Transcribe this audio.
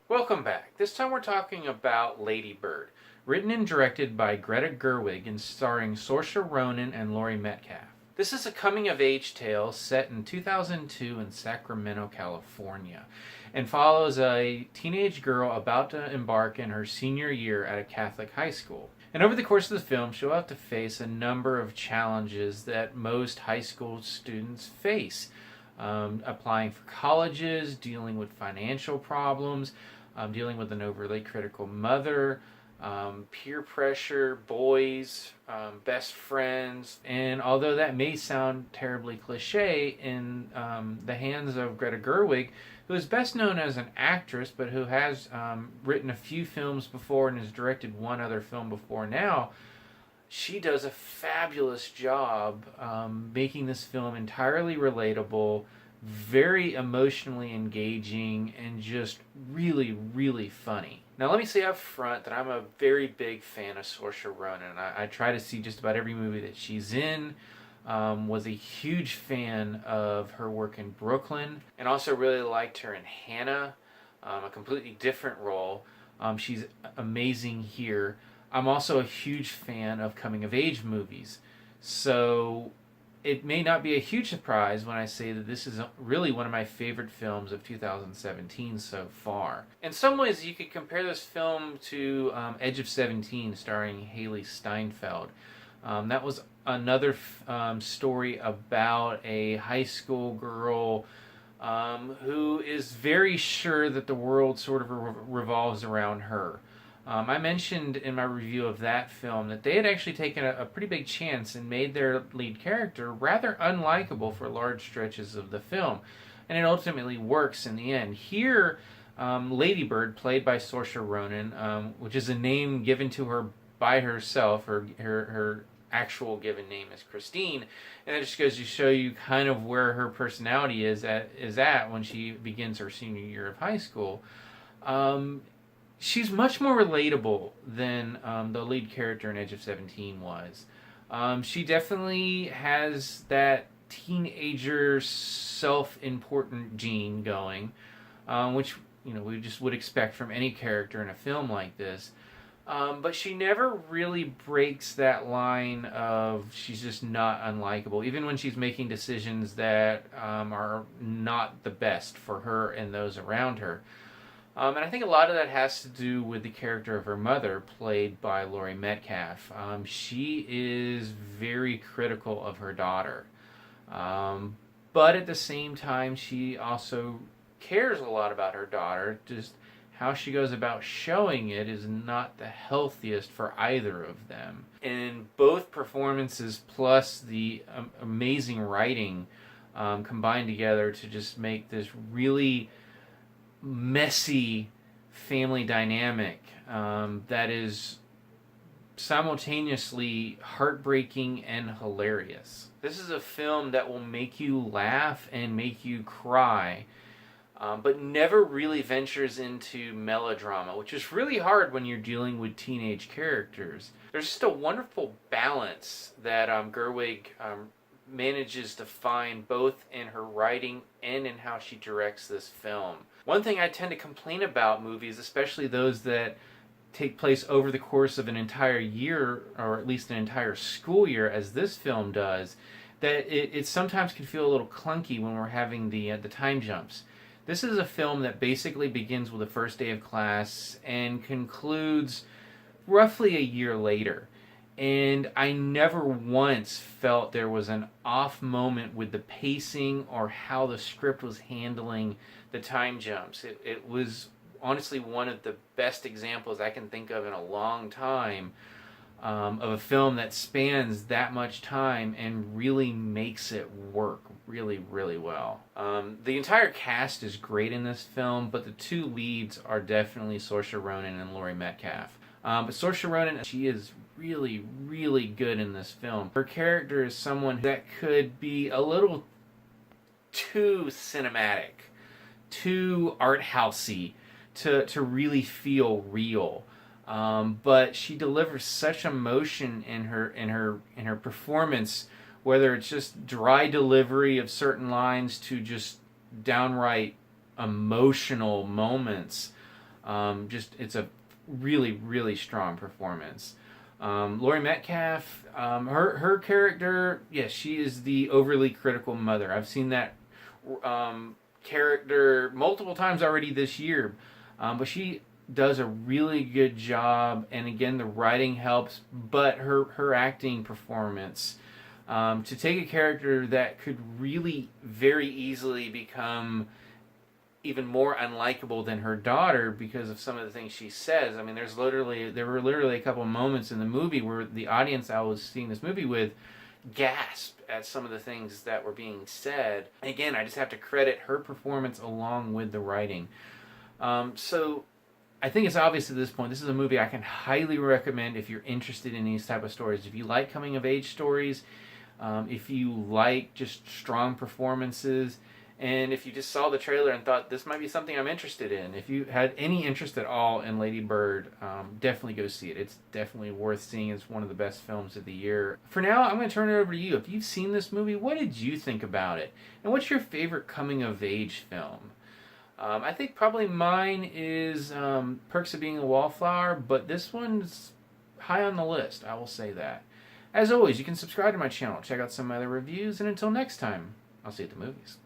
Welcome back. This time we're talking about Lady Bird, written and directed by Greta Gerwig and starring Saoirse Ronan and Laurie Metcalf. This is a coming-of-age tale set in 2002 in Sacramento, California, and follows a teenage girl about to embark in her senior year at a Catholic high school. And over the course of the film, she'll have to face a number of challenges that most high school students face. Applying for colleges, dealing with financial problems, dealing with an overly critical mother, peer pressure, boys, best friends. And although that may sound terribly cliche in the hands of Greta Gerwig, who is best known as an actress, but who has written a few films before and has directed one other film before now, she does a fabulous job making this film entirely relatable, very emotionally engaging, and just really, really funny. Now, let me say up front that I'm a very big fan of Saoirse Ronan. I try to see just about every movie that she's in. Was a huge fan of her work in Brooklyn, and also really liked her in Hannah, a completely different role. She's amazing here. I'm also a huge fan of coming-of-age movies, so it may not be a huge surprise when I say that this is really one of my favorite films of 2017 so far. In some ways, you could compare this film to Edge of 17, starring Haley Steinfeld. That was another story about a high school girl who is very sure that the world sort of revolves around her. I mentioned in my review of that film that they had actually taken a pretty big chance and made their lead character rather unlikable for large stretches of the film. And it ultimately works in the end. Here, Lady Bird, played by Saoirse Ronan, which is a name given to her by herself, her actual given name is Christine, and it just goes to show you kind of where her personality is at when she begins her senior year of high school. She's much more relatable than the lead character in Edge of 17 was. She definitely has that teenager self-important gene going, which we just would expect from any character in a film like this. But she never really breaks that line of she's just not unlikable, even when she's making decisions that are not the best for her and those around her. And I think a lot of that has to do with the character of her mother, played by Laurie Metcalf. She is very critical of her daughter. But at the same time, she also cares a lot about her daughter. Just how she goes about showing it is not the healthiest for either of them. And both performances plus the amazing writing combined together to just make this really messy family dynamic that is simultaneously heartbreaking and hilarious. This is a film that will make you laugh and make you cry, but never really ventures into melodrama, which is really hard when you're dealing with teenage characters. There's just a wonderful balance that Gerwig manages to find both in her writing and in how she directs this film. One thing I tend to complain about movies, especially those that take place over the course of an entire year, or at least an entire school year, as this film does, that it sometimes can feel a little clunky when we're having the time jumps. This is a film that basically begins with the first day of class and concludes roughly a year later. And I never once felt there was an off moment with the pacing or how the script was handling the time jumps. It was honestly one of the best examples I can think of in a long time of a film that spans that much time and really makes it work really, really well. The entire cast is great in this film, but the two leads are definitely Saoirse Ronan and Laurie Metcalf. But Saoirse Ronan, she is really, really good in this film. Her character is someone that could be a little too cinematic, too art housey to really feel real. But she delivers such emotion in her performance, whether it's just dry delivery of certain lines to just downright emotional moments. It's a really, really strong performance. Laurie Metcalf, her character, yes, she is the overly critical mother. I've seen that character multiple times already this year, but she does a really good job. And again, the writing helps, but her acting performance, to take a character that could really very easily become even more unlikable than her daughter because of some of the things she says. I mean, there were literally a couple of moments in the movie where the audience I was seeing this movie with gasped at some of the things that were being said. And again, I just have to credit her performance along with the writing. So I think it's obvious at this point, this is a movie I can highly recommend if you're interested in these type of stories. If you like coming of age stories, if you like just strong performances, and if you just saw the trailer and thought this might be something I'm interested in, if you had any interest at all in Lady Bird, definitely go see it. It's definitely worth seeing. It's one of the best films of the year. For now, I'm going to turn it over to you. If you've seen this movie, what did you think about it? And what's your favorite coming of age film? I think probably mine is Perks of Being a Wallflower, but this one's high on the list. I will say that. As always, you can subscribe to my channel, check out some other reviews, and until next time, I'll see you at the movies.